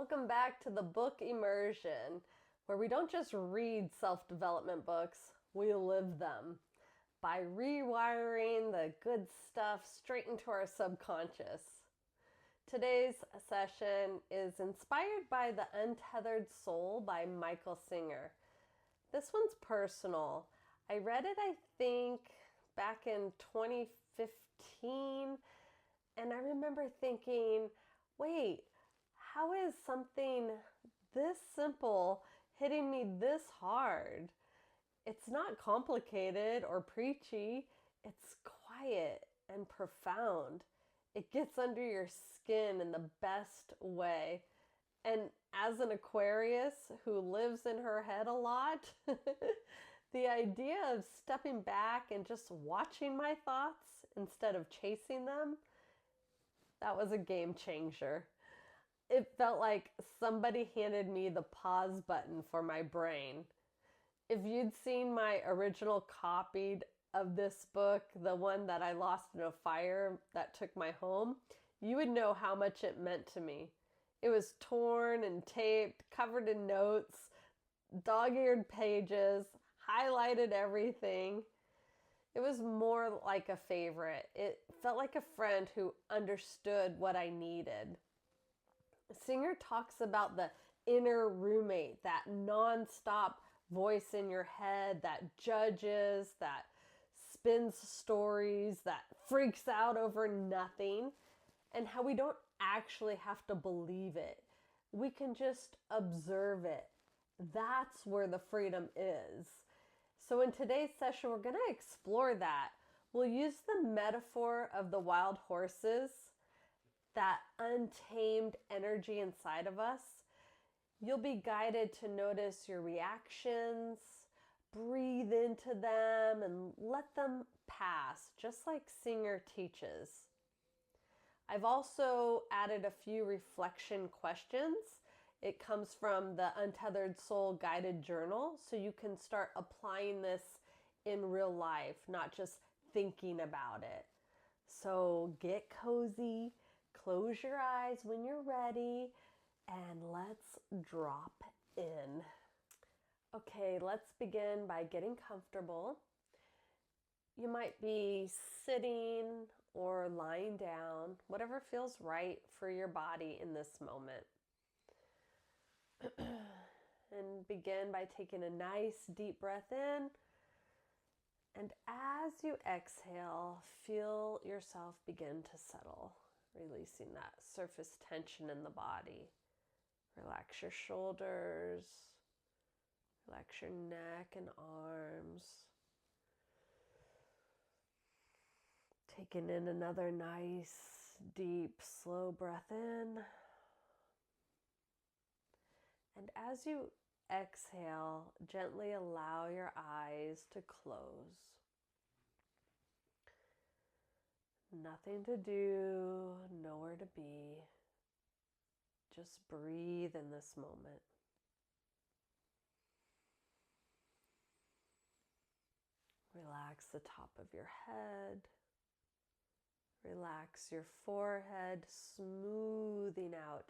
Welcome back to the Book Immersion, where we don't just read self-development books, we live them by rewiring the good stuff straight into our subconscious. Today's session is inspired by The Untethered Soul by Michael Singer. This one's personal. I read it, I think, back in 2015, and I remember thinking, wait, how is something this simple hitting me this hard? It's not complicated or preachy. It's quiet and profound. It gets under your skin in the best way. And as an Aquarius who lives in her head a lot, the idea of stepping back and just watching my thoughts instead of chasing them, that was a game changer. It felt like somebody handed me the pause button for my brain. If you'd seen my original copy of this book, the one that I lost in a fire that took my home, you would know how much it meant to me. It was torn and taped, covered in notes, dog-eared pages, highlighted everything. It was more like a favorite. It felt like a friend who understood what I needed. Singer talks about the inner roommate, that nonstop voice in your head that judges, that spins stories, that freaks out over nothing, and how we don't actually have to believe it. We can just observe it. That's where the freedom is. So in today's session, we're going to explore that. We'll use the metaphor of the wild horses, that untamed energy inside of us. You'll be guided to notice your reactions, breathe into them, and let them pass, just like Singer teaches. I've also added a few reflection questions. It comes from the Untethered Soul guided journal, so you can start applying this in real life, not just thinking about it. So get cozy, close your eyes when you're ready, and let's drop in. Okay, let's begin by getting comfortable. You might be sitting or lying down, whatever feels right for your body in this moment. And begin by taking a nice deep breath in. And as you exhale, feel yourself begin to settle, releasing that surface tension in the body. Relax your shoulders, relax your neck and arms. Taking in another nice, deep, slow breath in. And as you exhale, gently allow your eyes to close. Nothing to do, nowhere to be. Just breathe in this moment. Relax the top of your head. Relax your forehead, smoothing out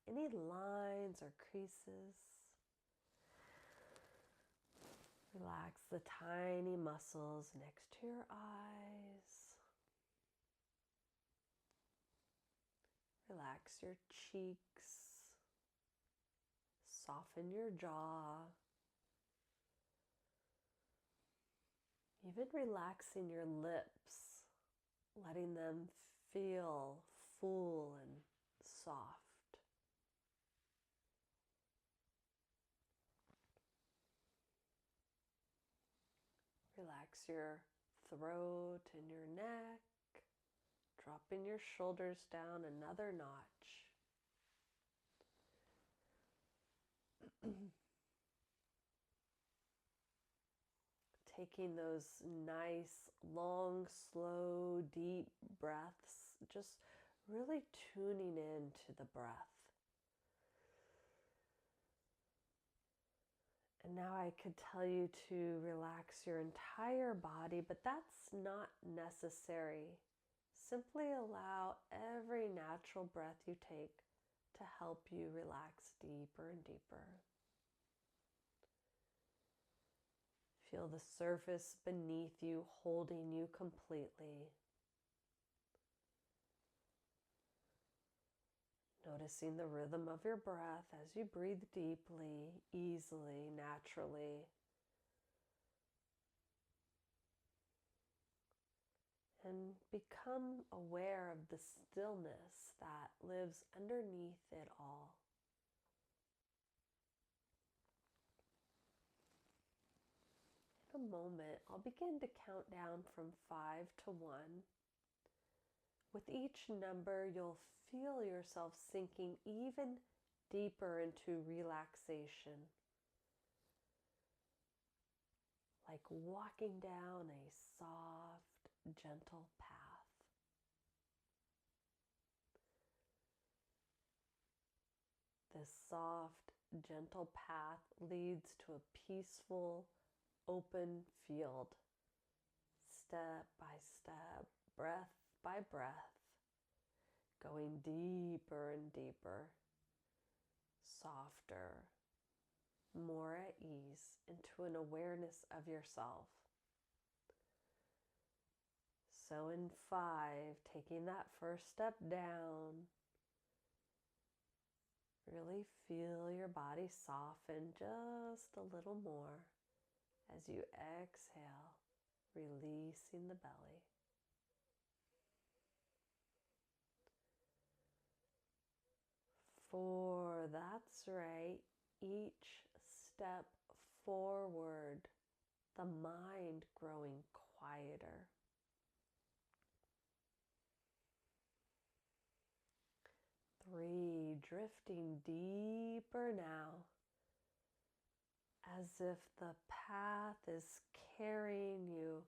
any lines or creases. Relax the tiny muscles next to your eyes. Relax your cheeks. Soften your jaw. Even relaxing your lips, letting them feel full and soft. Relax your throat and your neck, dropping your shoulders down another notch. Taking those nice, long, slow, deep breaths, just really tuning into the breath. And now I could tell you to relax your entire body, but that's not necessary. Simply allow every natural breath you take to help you relax deeper and deeper. Feel the surface beneath you holding you completely. Noticing the rhythm of your breath as you breathe deeply, easily, naturally. And become aware of the stillness that lives underneath it all. In a moment, I'll begin to count down from 5 to 1. With each number, you'll feel yourself sinking even deeper into relaxation, like walking down a soft, gentle path. This soft, gentle path leads to a peaceful, open field, step by step, breath by breath, going deeper and deeper, softer, more at ease, into an awareness of yourself. So in 5, taking that first step down, really feel your body soften just a little more as you exhale, releasing the belly. 4, that's right. Each step forward, the mind growing quieter. 3, drifting deeper now, as if the path is carrying you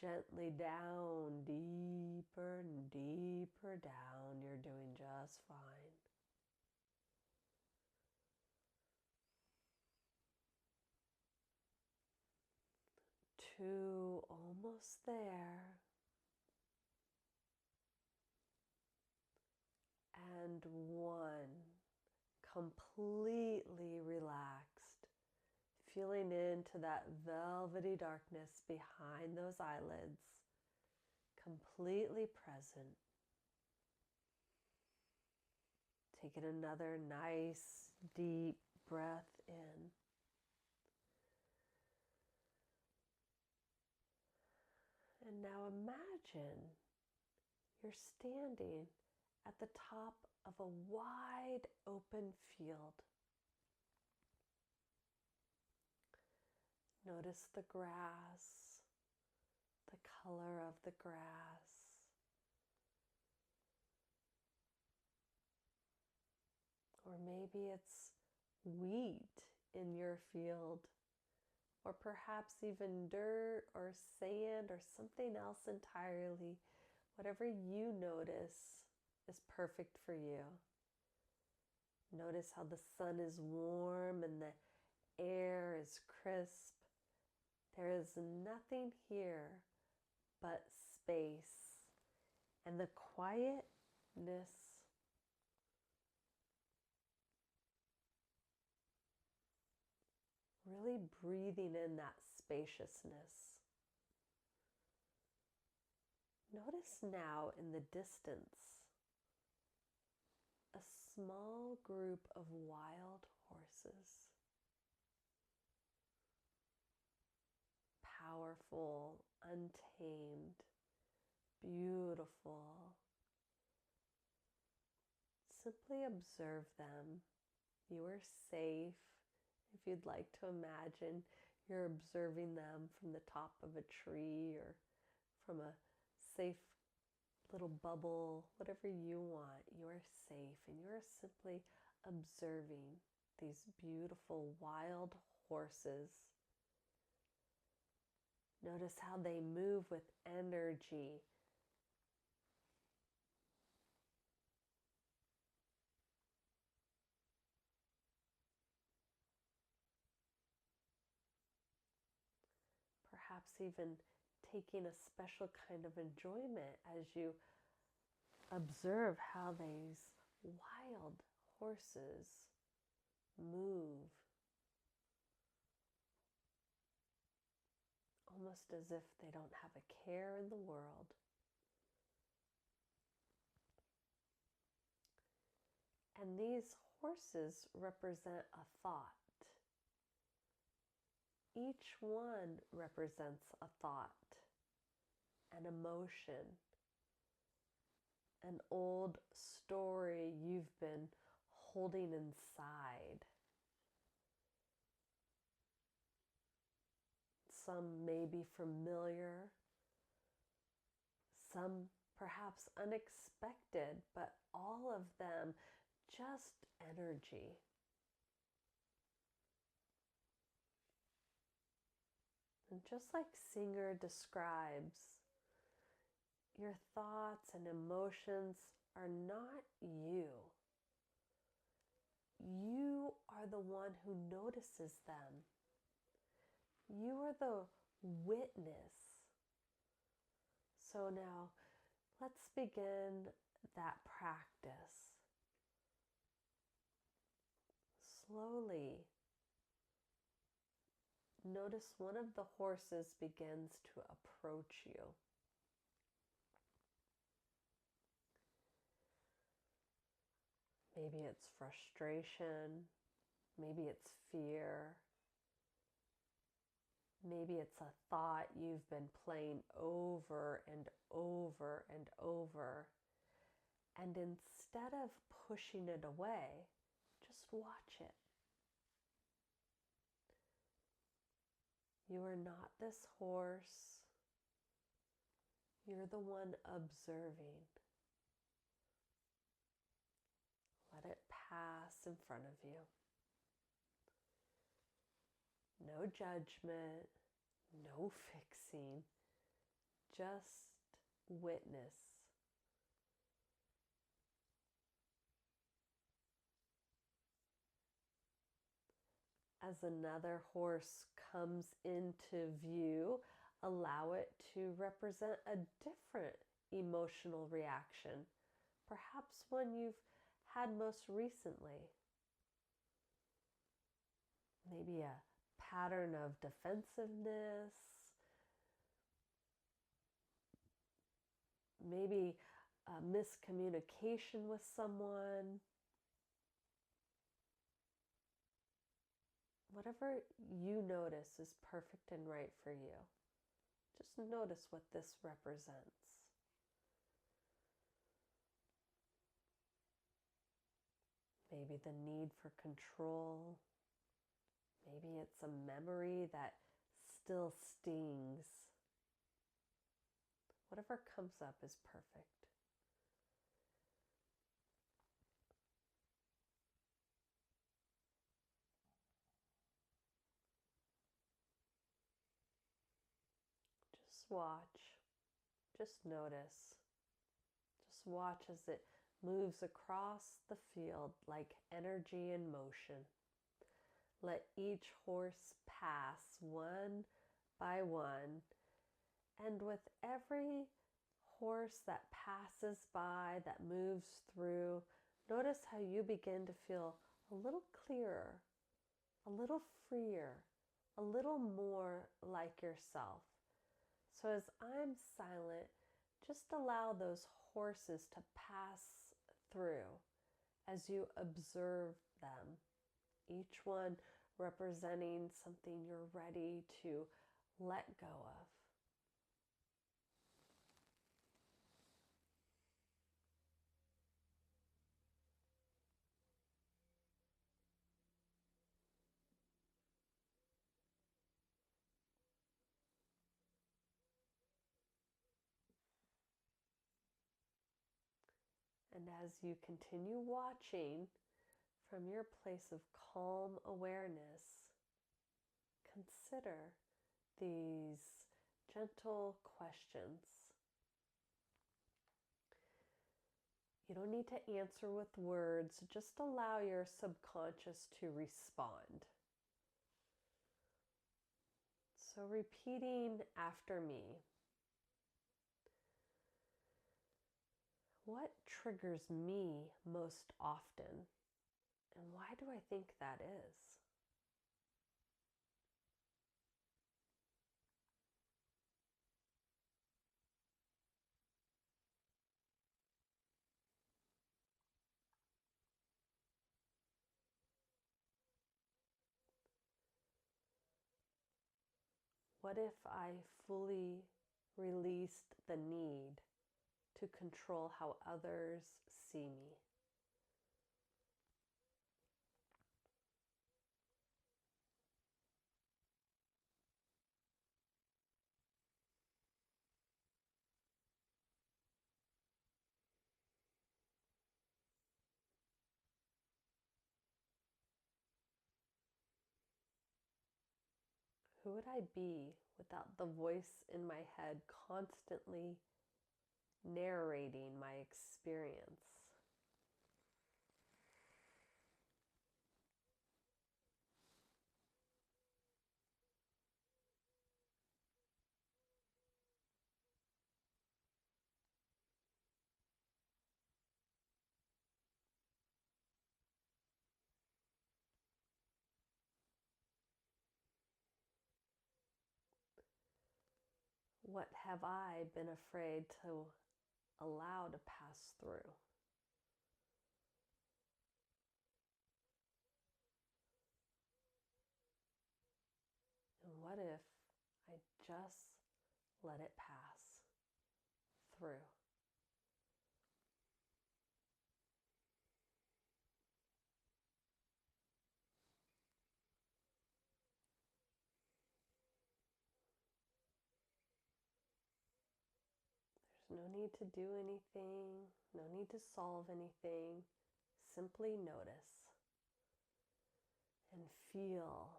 gently down, deeper and deeper down. You're doing just fine. 2, almost there. And 1, completely relaxed, feeling into that velvety darkness behind those eyelids, completely present. Taking another nice, deep breath in. And now imagine you're standing at the top of a wide open field. Notice the grass, the color of the grass. Or maybe it's wheat in your field, or perhaps even dirt or sand or something else entirely. Whatever you notice is perfect for you. Notice how the sun is warm and the air is crisp. There is nothing here but space and the quietness. Really breathing in that spaciousness. Notice now in the distance a small group of wild horses. Powerful, untamed, beautiful. Simply observe them. You are safe. If you'd like to imagine, you're observing them from the top of a tree or from a safe little bubble, whatever you want. You are safe and you are simply observing these beautiful wild horses. Notice how they move with energy. Perhaps even taking a special kind of enjoyment as you observe how these wild horses move almost as if they don't have a care in the world. And these horses represent a thought. Each one represents a thought, an emotion, an old story you've been holding inside. Some may be familiar, some perhaps unexpected, but all of them just energy. And just like Singer describes, your thoughts and emotions are not you. You are the one who notices them. You are the witness. So now, let's begin that practice. Slowly, notice one of the horses begins to approach you. Maybe it's frustration, maybe it's fear, maybe it's a thought you've been playing over and over and over. And instead of pushing it away, just watch it. You are not this horse. You're the one observing. Let it pass in front of you. No judgment, no fixing, just witness. As another horse comes into view, allow it to represent a different emotional reaction, perhaps one you've had most recently. Maybe a pattern of defensiveness, maybe a miscommunication with someone. Whatever you notice is perfect and right for you. Just notice what this represents. Maybe the need for control. Maybe it's a memory that still stings. Whatever comes up is perfect. Just watch. Just notice. Just watch as it moves across the field like energy in motion. Let each horse pass one by one, and with every horse that passes by, that moves through, notice how you begin to feel a little clearer, a little freer, a little more like yourself. So as I'm silent, just allow those horses to pass through as you observe them, each one representing something you're ready to let go of. And as you continue watching from your place of calm awareness, consider these gentle questions. You don't need to answer with words, just allow your subconscious to respond. So repeating after me. What triggers me most often? And why do I think that is? What if I fully released the need to control how others see me? Who would I be without the voice in my head constantly narrating my experience? What have I been afraid to allow to pass through? And what if I just let it pass through? There's no need to do anything, no need to solve anything. Simply notice and feel.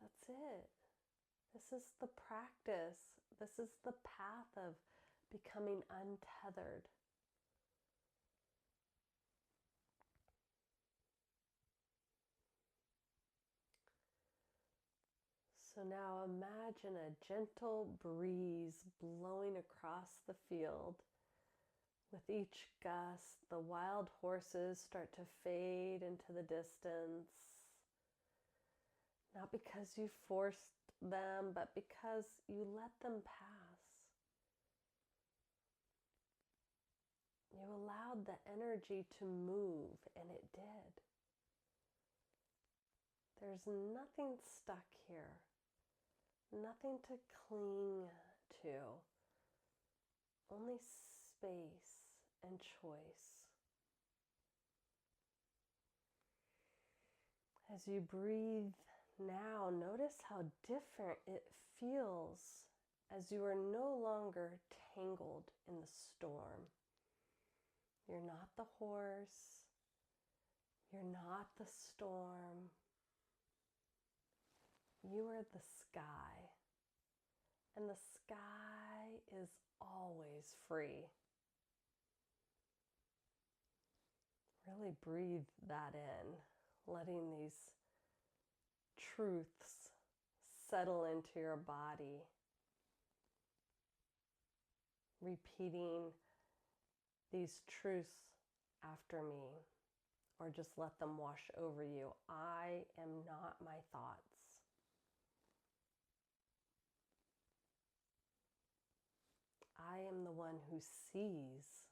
That's it. This is the practice. This is the path of becoming untethered. So now imagine a gentle breeze blowing across the field. With each gust, the wild horses start to fade into the distance. Not because you forced them, but because you let them pass. You allowed the energy to move, and it did. There's nothing stuck here, nothing to cling to, only space and choice. As you breathe now, notice how different it feels as you are no longer tangled in the storm. You're not the horse. You're not the storm. You are the sky. And the sky is always free. Really breathe that in, letting these truths settle into your body. Repeating these truths after me, or just let them wash over you. I am not my thoughts. I am the one who sees.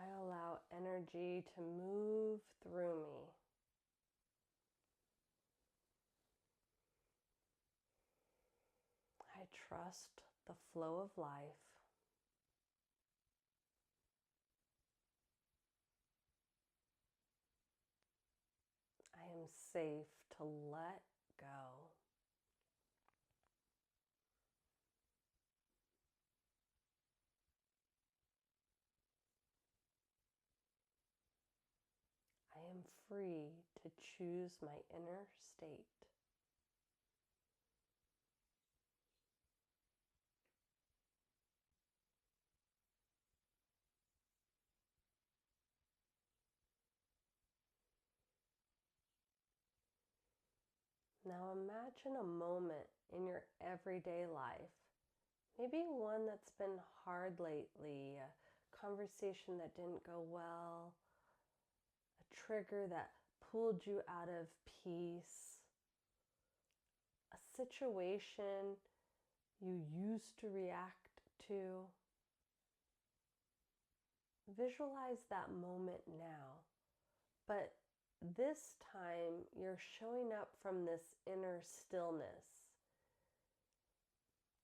I allow energy to move through me. I trust the flow of life. I am safe to let go. I am free to choose my inner state. Now imagine a moment in your everyday life, maybe one that's been hard lately, a conversation that didn't go well, a trigger that pulled you out of peace, a situation you used to react to. Visualize that moment now, but this time you're showing up from this inner stillness.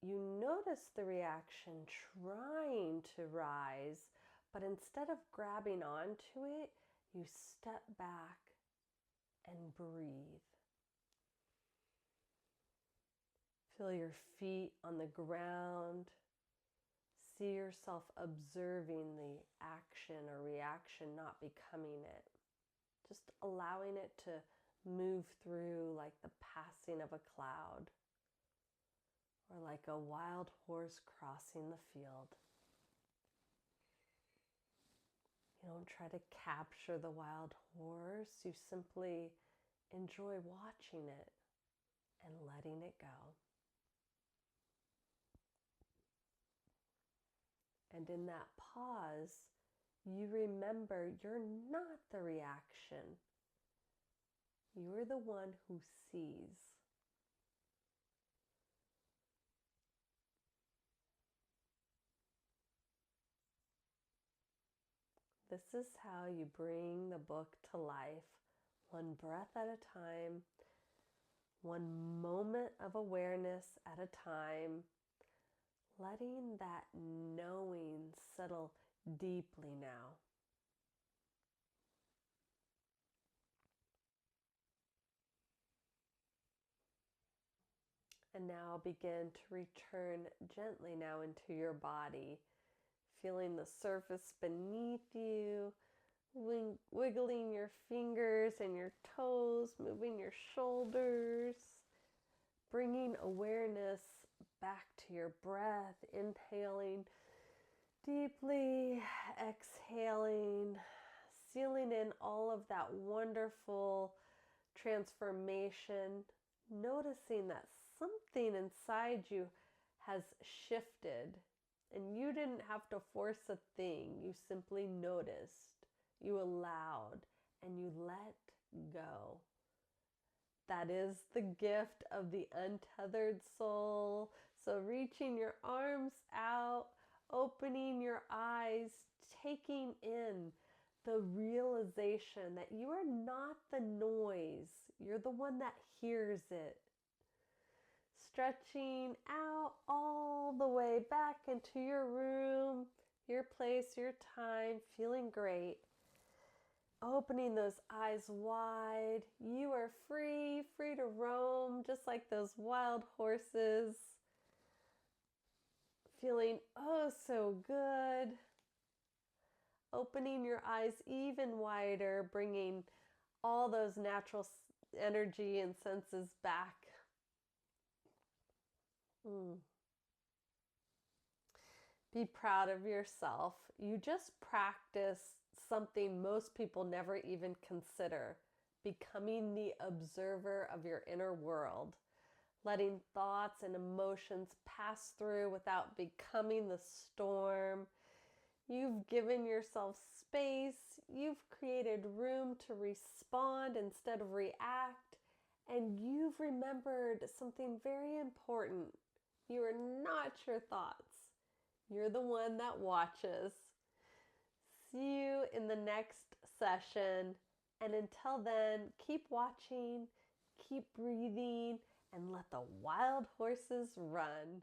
You notice the reaction trying to rise, but instead of grabbing onto it, you step back and breathe. Feel your feet on the ground. See yourself observing the action or reaction, not becoming it. Just allowing it to move through like the passing of a cloud, or like a wild horse crossing the field. You don't try to capture the wild horse, you simply enjoy watching it and letting it go. And in that pause, you remember you're not the reaction. You're the one who sees. This is how you bring the book to life, one breath at a time, one moment of awareness at a time, letting that knowing settle deeply now. And now begin to return gently now into your body, feeling the surface beneath you, wiggling your fingers and your toes, moving your shoulders, bringing awareness back to your breath, inhaling deeply, exhaling, sealing in all of that wonderful transformation, noticing that something inside you has shifted. And you didn't have to force a thing. You simply noticed, you allowed, and you let go. That is the gift of the untethered soul. So reaching your arms out, opening your eyes, taking in the realization that you are not the noise. You're the one that hears it. Stretching out all the way back into your room, your place, your time, feeling great. Opening those eyes wide. You are free, free to roam, just like those wild horses. Feeling oh so good. Opening your eyes even wider, bringing all those natural energy and senses back. Be proud of yourself. You just practiced something most people never even consider, becoming the observer of your inner world, letting thoughts and emotions pass through without becoming the storm. You've given yourself space. You've created room to respond instead of react. And you've remembered something very important. You are not your thoughts. You're the one that watches. See you in the next session. And until then, keep watching, keep breathing, and let the wild horses run.